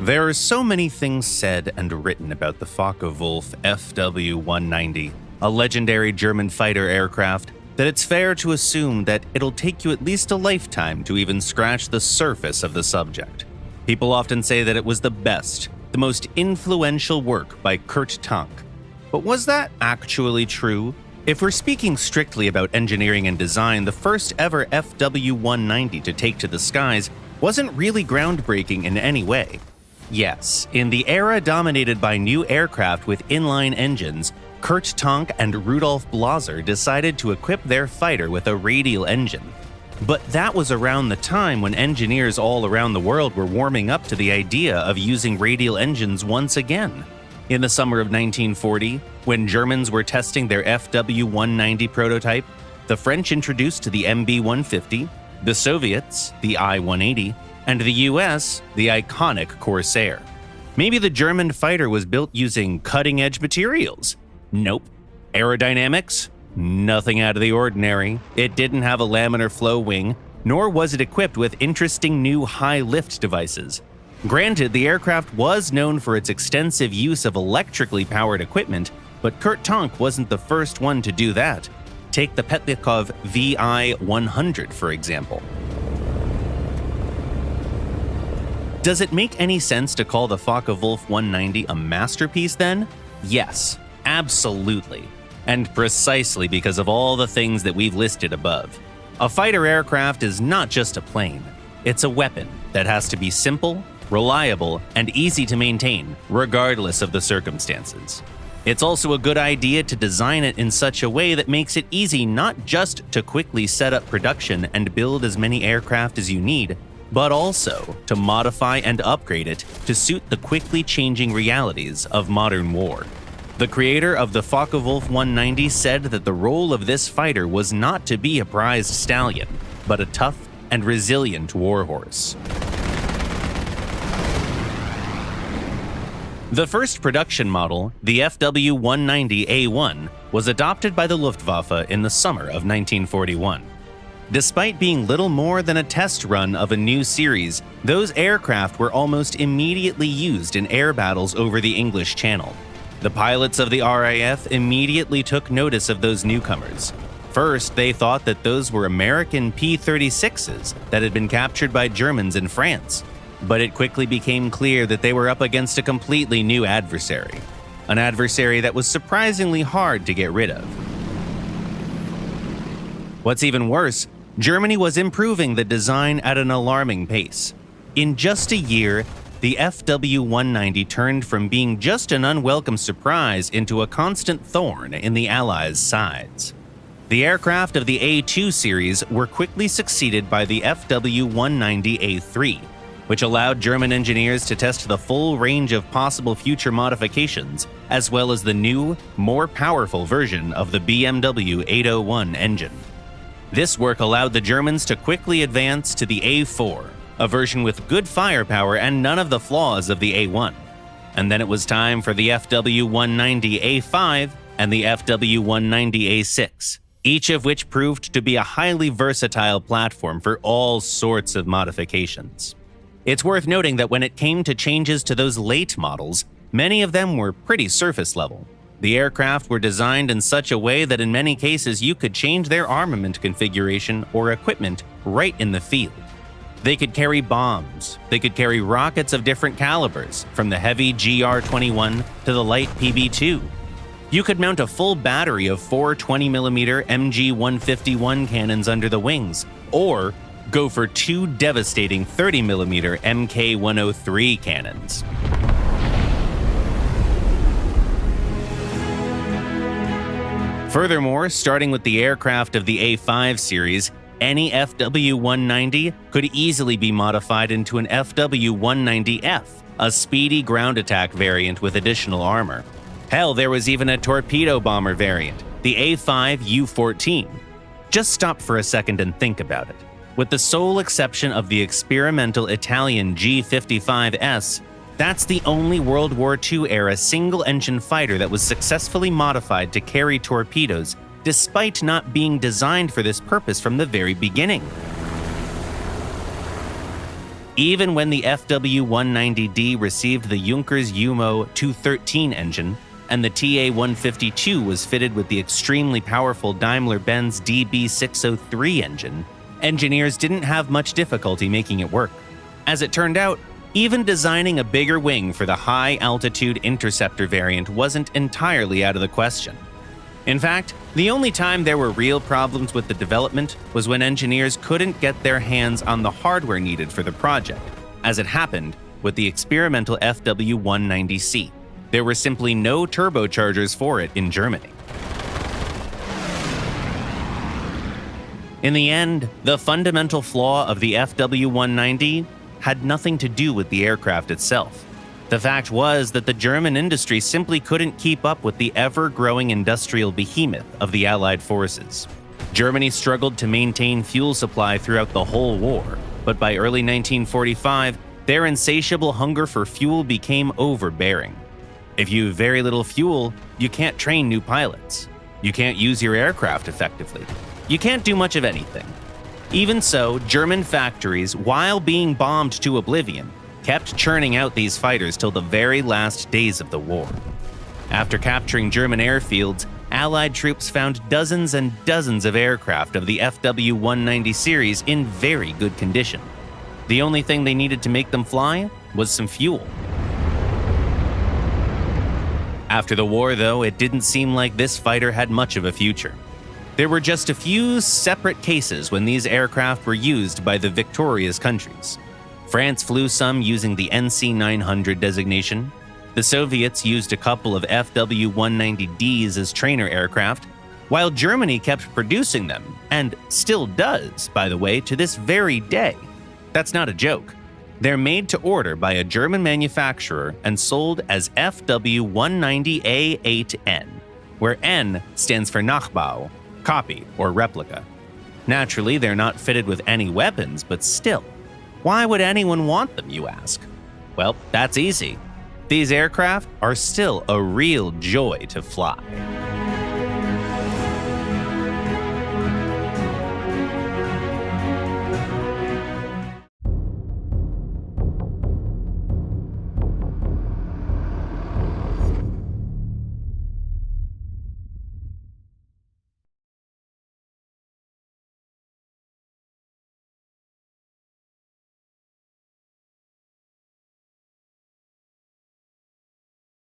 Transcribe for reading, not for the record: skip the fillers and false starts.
There are so many things said and written about the Focke-Wulf FW-190, a legendary German fighter aircraft, that it's fair to assume that it'll take you at least a lifetime to even scratch the surface of the subject. People often say that it was the best, the most influential work by Kurt Tank. But was that actually true? If we're speaking strictly about engineering and design, the first ever FW-190 to take to the skies wasn't really groundbreaking in any way. Yes, in the era dominated by new aircraft with inline engines, Kurt Tank and Rudolf Blaser decided to equip their fighter with a radial engine. But that was around the time when engineers all around the world were warming up to the idea of using radial engines once again. In the summer of 1940, when Germans were testing their FW-190 prototype, the French introduced the MB-150, the Soviets the I-180, and the US the iconic Corsair. Maybe the German fighter was built using cutting-edge materials. Nope. Aerodynamics? Nothing out of the ordinary. It didn't have a laminar flow wing, nor was it equipped with interesting new high-lift devices. Granted, the aircraft was known for its extensive use of electrically powered equipment, but Kurt Tank wasn't the first one to do that. Take the Petlikov VI-100, for example. Does it make any sense to call the Focke-Wulf 190 a masterpiece then? Yes, absolutely. And precisely because of all the things that we've listed above. A fighter aircraft is not just a plane. It's a weapon that has to be simple, reliable, and easy to maintain, regardless of the circumstances. It's also a good idea to design it in such a way that makes it easy not just to quickly set up production and build as many aircraft as you need, but also to modify and upgrade it to suit the quickly changing realities of modern war. The creator of the Focke-Wulf 190 said that the role of this fighter was not to be a prized stallion, but a tough and resilient warhorse. The first production model, the FW-190A1, was adopted by the Luftwaffe in the summer of 1941. Despite being little more than a test run of a new series, those aircraft were almost immediately used in air battles over the English Channel. The pilots of the RAF immediately took notice of those newcomers. First, they thought that those were American P-36s that had been captured by Germans in France. But it quickly became clear that they were up against a completely new adversary. An adversary that was surprisingly hard to get rid of. What's even worse, Germany was improving the design at an alarming pace. In just a year, the FW-190 turned from being just an unwelcome surprise into a constant thorn in the Allies' sides. The aircraft of the A2 series were quickly succeeded by the FW-190A3, which allowed German engineers to test the full range of possible future modifications, as well as the new, more powerful version of the BMW 801 engine. This work allowed the Germans to quickly advance to the A4, a version with good firepower and none of the flaws of the A1. And then it was time for the FW-190A5 and the FW-190A6, each of which proved to be a highly versatile platform for all sorts of modifications. It's worth noting that when it came to changes to those late models, many of them were pretty surface level. The aircraft were designed in such a way that in many cases you could change their armament configuration or equipment right in the field. They could carry bombs, they could carry rockets of different calibers, from the heavy GR-21 to the light PB-2. You could mount a full battery of 4 20mm MG-151 cannons under the wings, or go for 2 devastating 30mm MK-103 cannons. Furthermore, starting with the aircraft of the A5 series, any FW-190 could easily be modified into an FW-190F, a speedy ground attack variant with additional armor. Hell, there was even a torpedo bomber variant, the A5U-14. Just stop for a second and think about it. With the sole exception of the experimental Italian G-55S, that's the only World War II-era single-engine fighter that was successfully modified to carry torpedoes, despite not being designed for this purpose from the very beginning. Even when the FW-190D received the Junkers Umo 213 engine, and the TA-152 was fitted with the extremely powerful Daimler-Benz DB603 engine, engineers didn't have much difficulty making it work. As it turned out, even designing a bigger wing for the high-altitude Interceptor variant wasn't entirely out of the question. In fact, the only time there were real problems with the development was when engineers couldn't get their hands on the hardware needed for the project, as it happened with the experimental FW-190C. There were simply no turbochargers for it in Germany. In the end, the fundamental flaw of the FW-190 had nothing to do with the aircraft itself. The fact was that the German industry simply couldn't keep up with the ever-growing industrial behemoth of the Allied forces. Germany struggled to maintain fuel supply throughout the whole war, but by early 1945, their insatiable hunger for fuel became overbearing. If you have very little fuel, you can't train new pilots. You can't use your aircraft effectively. You can't do much of anything. Even so, German factories, while being bombed to oblivion, kept churning out these fighters till the very last days of the war. After capturing German airfields, Allied troops found dozens and dozens of aircraft of the FW-190 series in very good condition. The only thing they needed to make them fly was some fuel. After the war, though, it didn't seem like this fighter had much of a future. There were just a few separate cases when these aircraft were used by the victorious countries. France flew some using the NC-900 designation. The Soviets used a couple of FW-190Ds as trainer aircraft, while Germany kept producing them, and still does, by the way, to this very day. That's not a joke. They're made to order by a German manufacturer and sold as FW-190A8N, where N stands for Nachbau, copy or replica. Naturally, they're not fitted with any weapons, but still, why would anyone want them, you ask? Well, that's easy. These aircraft are still a real joy to fly.